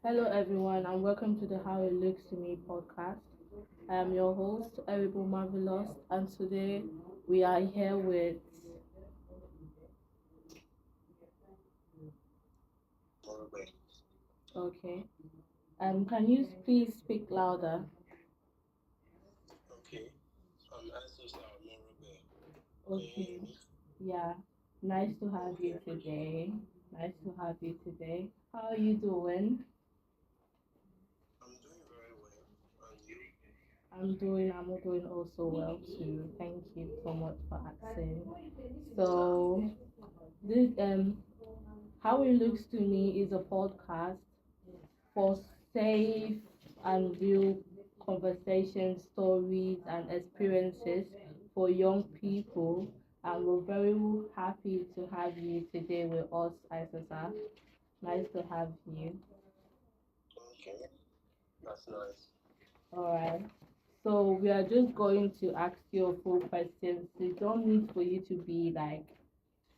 Hello, everyone, and welcome to the How It Looks to Me podcast. I am your host, Erible Marvelous, and today we are here with. Okay. Can you please speak louder? Okay, I'm also Morube. Can Okay. you hear me? Yeah. Nice to have you Okay, today. Nice to have you today. How are you doing? I'm doing very well. And you? I'm doing also well too. Thank you so much for asking. So this How It Looks to Me is a podcast for safe and real conversations, stories, and experiences for young people. And we're very happy to have you today with us, Isasa. Nice to have you. Okay, that's nice. All right. So we are just going to ask you a full questions. We don't need for you to be like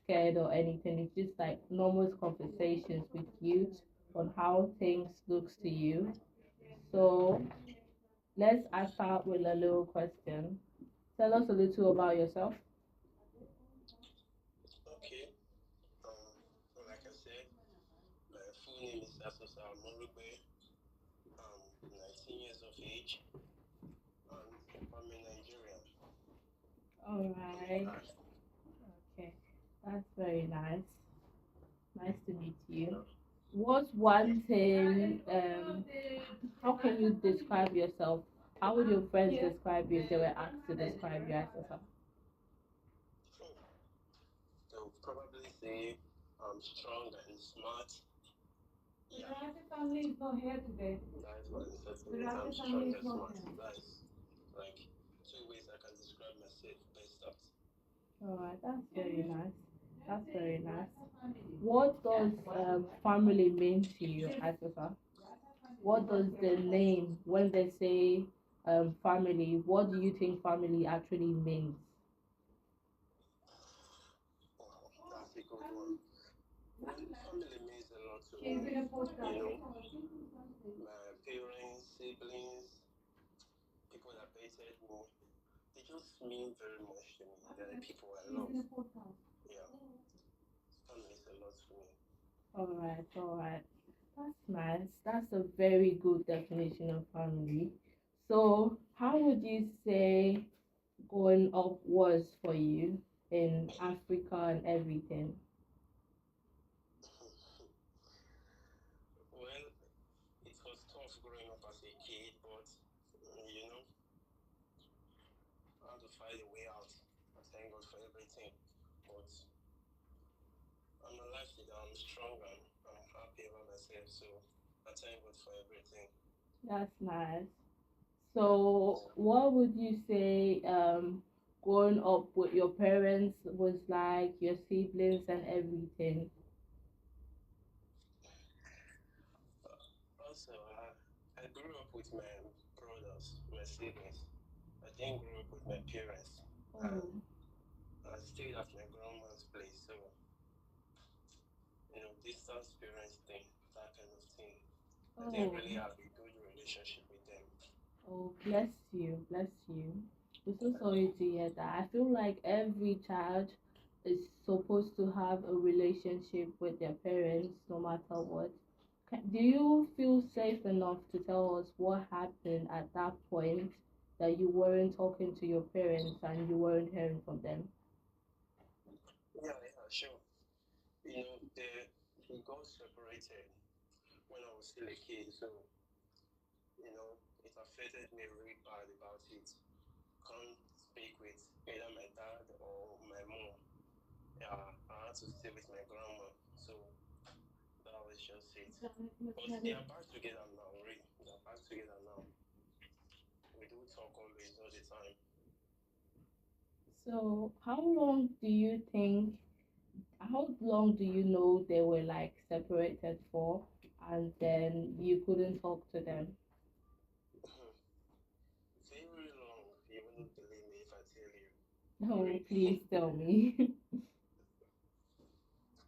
scared or anything. It's just like normal conversations with you on how things looks to you. So let's start with a little question. Tell us a little about yourself. Okay, like I said, my full name is Asosa Morube. I'm 19 years of age and I'm a Nigerian. All I'm a right. guy. Okay. That's very nice. Nice to meet you. Yeah, What's one thing, how can you describe yourself? How would your friends describe you if they were asked to describe you as yourself? so they'll probably say I'm strong and smart. Yeah, Family is not here today. that is one The certainly. Rafi I'm family strong is and not smart. here. That's like two ways I can describe myself best at. All right, that's very nice. That's very nice. What does family mean to you, Agatha? What does the name, when they say family, what do you think family actually means? Wow, that's a good one. Well, family means a lot to me. You know, my parents, siblings, people that dated me, they just mean very much to me. They're the people I love. Yeah, family is a lot to me. All right, all right. That's nice. That's a very good definition of family. So, how would you say growing up was for you in Africa and everything? Well, it was tough growing up as a kid, but you know, I had to find a way out. I thank God for everything. But I'm alive today. I'm strong. I'm happy about myself. So I thank God for everything. That's nice. So, what would you say growing up with your parents was like, your siblings and everything? Also, I grew up with my brothers, my siblings. I didn't grow up with my parents. Oh, I stayed at my grandma's place, so distance parents thing, that kind of thing. I didn't oh, really have a good relationship with them. oh, bless you, bless you. I'm so sorry to hear that. I feel like every child is supposed to have a relationship with their parents no matter what. Do you feel safe enough to tell us what happened at that point that you weren't talking to your parents and you weren't hearing from them? Yeah, yeah, sure. We got separated when I was still a kid, so it affected me really bad about it. Can't speak with either my dad or my mom. Yeah, I had to stay with my grandma. So that was just it. But they are back together now, really. They are back together now. We do talk always, all the time. So, how long do you know they were like separated for and then you couldn't talk to them? Very long. You wouldn't believe me if I tell you. No, Really. please tell me. It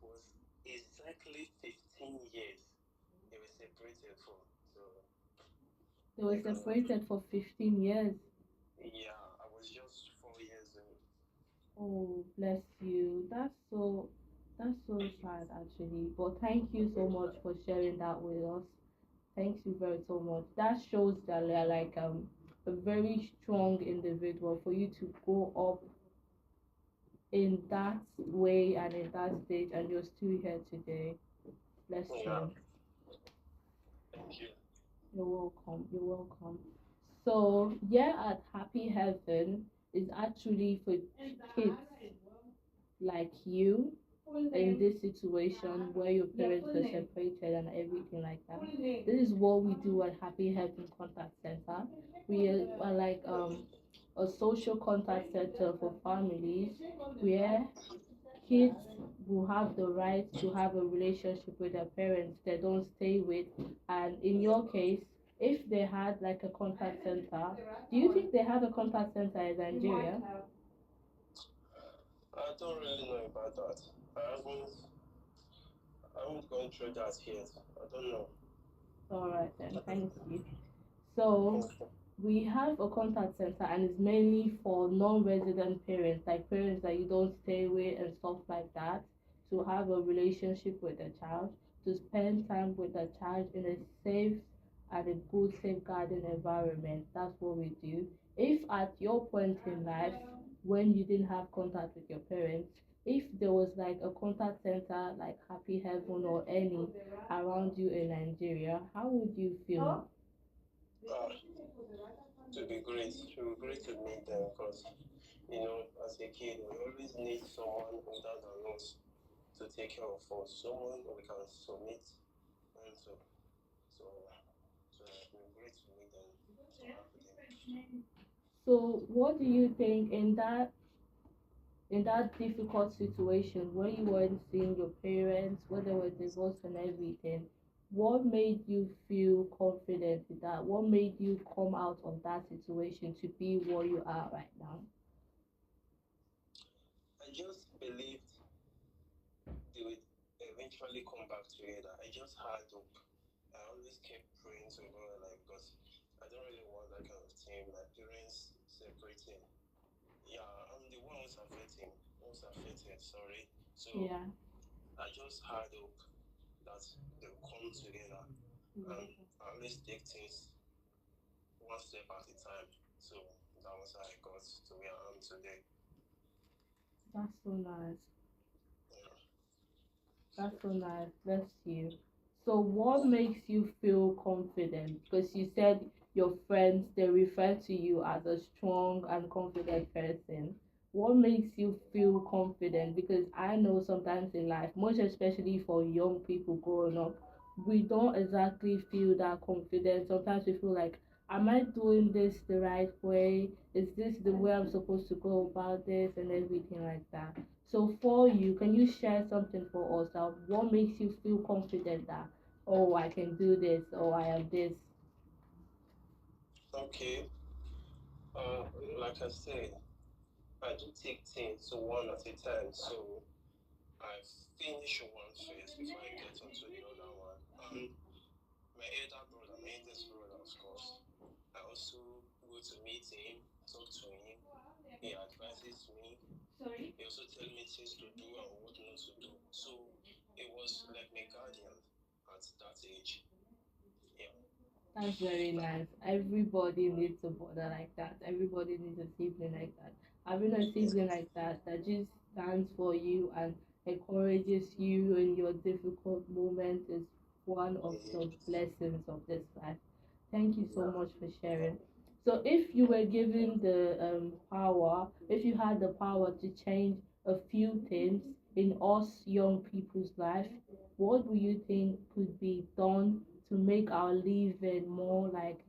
was exactly 15 years they were separated for. So They were like separated for 15 years. yeah, I was just 4 years old. Oh, bless you. That's so sad actually. But thank you so much for sharing that with us. Thank you very so much. That shows that you're like a very strong individual for you to grow up in that way and in that stage and you're still here today. Bless Yeah, you. thank you. You're welcome. You're welcome. So yeah, at Happy Heaven is actually for kids like you in this situation where your parents were separated and everything like that. This is what we do at Happy Heaven Contact Center. We are like a social contact center for families where kids will have the right to have a relationship with their parents they don't stay with, and in your case, if they had like a contact center, do you think they have a contact center in Nigeria? I don't really know about that. I haven't gone through that yet. I don't know. All right then, thank you. So Okay. we have a contact center and it's mainly for non-resident parents, like parents that you don't stay with and stuff like that, to have a relationship with the child, to spend time with the child in a safe and a good safeguarding environment. That's what we do. If at your point in life when you didn't have contact with your parents, if there was like a contact center like Happy Heaven or any around you in Nigeria, how would you feel? Uh, to be great to meet them because, as a kid, we always need someone older than us to take care of us, someone we can submit onto. So, so it would be great to meet them, to have them. So, what do you think in that difficult situation where you weren't seeing your parents, where they were divorced and everything? What made you feel confident with that? What made you come out of that situation to be what you are right now? I just believed they would eventually come back together. I just had hope. I always kept praying to God, like, because I don't really want that kind of thing. My parents separating. Yeah, I'm the one who's affected, sorry. So Yeah, I just had hope that they'll come together and at least take things one step at a time. So that was how I got to where I am today. that's so nice. Yeah. That's so nice. Bless you. So, what makes you feel confident? Because you said your friends they refer to you as a strong and confident person. What makes you feel confident? Because I know sometimes in life, most especially for young people growing up, we don't exactly feel that confident. Sometimes we feel like, am I doing this the right way? Is this the way I'm supposed to go about this and everything like that? So for you, can you share something for us? What makes you feel confident that, oh, I can do this, or I am this? Okay. Uh, like I said, I do take things one at a time. So I finish one first before I get onto the other one. My eldest brother, of course. I also go to meet him, talk to him. He advises me. He also tells me things to do and what not to do. So it was like my guardian at that age. Yeah. That's very nice. Everybody needs a brother like that. Everybody needs a sibling like that. Having a sibling like that just stands for you and encourages you in your difficult moments is one of the blessings of this life. Thank you so Yeah. much for sharing. So, if you were given the power, if you had the power to change a few things in us young people's life, what do you think could be done to make our living more like,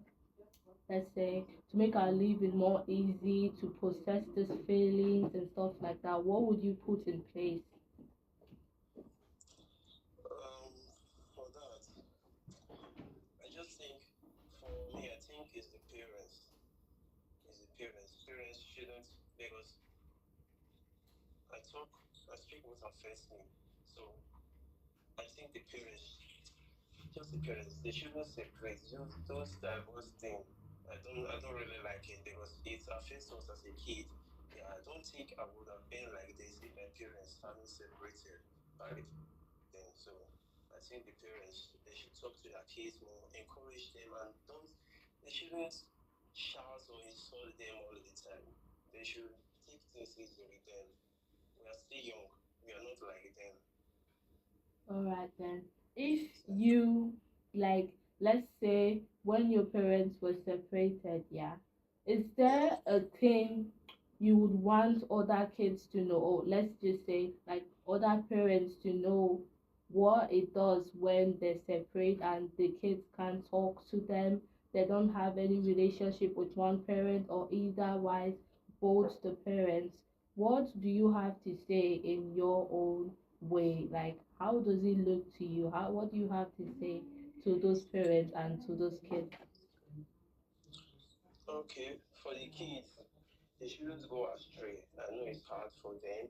let's say, to make our living more easy, to process these feelings and stuff like that? What would you put in place? Um, for that, I just think, for me, I think it's the parents. It's the parents. Parents shouldn't, because I talk, I speak what affects me. So I think the parents just the parents. They shouldn't separate. Just those divorce thing. I don't really like it because it affects us as a kid. Yeah, I don't think I would have been like this if my parents hadn't separated back then. So I think the parents they should talk to their kids more, encourage them, and don't they shouldn't shout or insult them all the time. They should take things easy with them. We are still young. We are not like them. All right then. If you like, let's say when your parents were separated, yeah, is Yeah. there a thing you would want other kids to know? Or let's just say like other parents to know what it does when they separate and the kids can't talk to them. They don't have any relationship with one parent or either wise both the parents. What do you have to say in your own way? Like, how does it look to you? How what do you have to say to those parents and to those kids? Okay, for the kids, they shouldn't go astray. I know it's hard for them.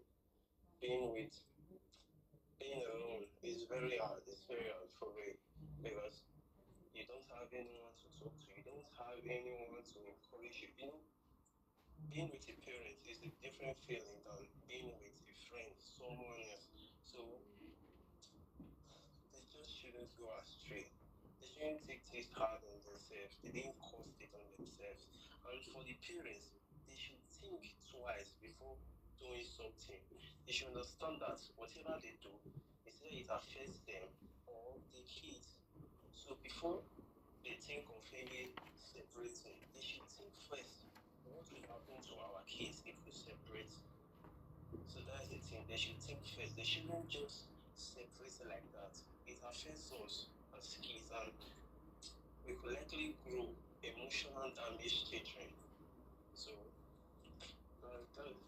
Being with being alone is very hard. It's very hard for me because you don't have anyone to talk to. You don't have anyone to encourage you. You know, being with a parent is a different feeling than being with a friend, someone else. So they just shouldn't go astray. They shouldn't take this hard on themselves. They didn't cost it on themselves. And for the parents, they should think twice before doing something. They should understand that whatever they do, it's either it affects them or the kids. So before they think of any separating, they should think first what will happen to our kids if we separate. So that's the thing. They should think first. They shouldn't just separate like that. It affects us as kids, and we could likely grow emotional damage children. So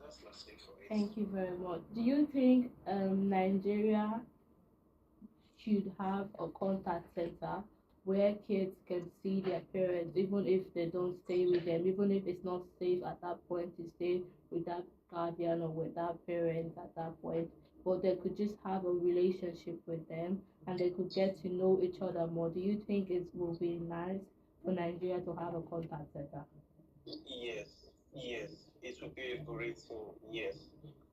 that's my say for it. Thank you very much. Do you think Nigeria should have a contact center where kids can see their parents even if they don't stay with them, even if it's not safe at that point to stay with that guardian or with that parent at that point, but they could just have a relationship with them and they could get to know each other more? Do you think it will be nice for Nigeria to have a contact center? Yes, yes, it would be a great thing. Yes,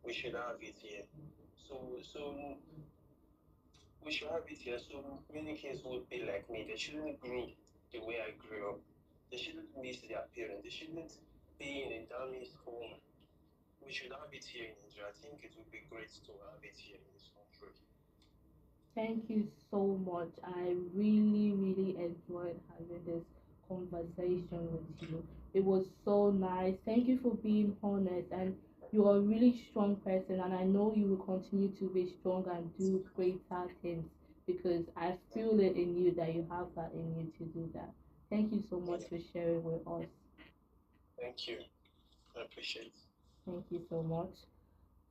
we should have it here. So we should have it here. So many kids would be like me. They shouldn't grow the way I grew up. They shouldn't miss their parents. They shouldn't be in a damaged home. We should have it here in Nigeria. I think it would be great to have it here in this country. Thank you so much. I really, really enjoyed having this conversation with you. It was so nice. Thank you for being honest, and you are a really strong person, and I know you will continue to be strong and do greater things because I feel it in you that you have that in you to do that. Thank you so much Yeah, for sharing with us. thank you. I appreciate it. Thank you so much.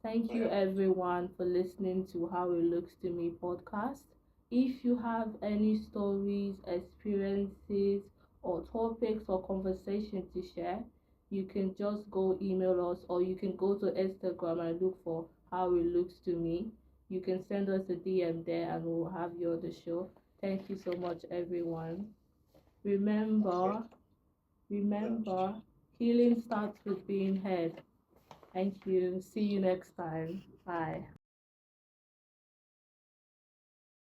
Thank you Yeah. everyone for listening to How It Looks to Me podcast. If you have any stories, experiences, or topics or conversation to share, you can just go email us or you can go to Instagram and look for How It Looks to Me. You can send us a DM there and we'll have you on the show. Thank you so much everyone. Okay. Remember, Yeah. remember, healing starts with being heard. Thank you. See you next time. Bye.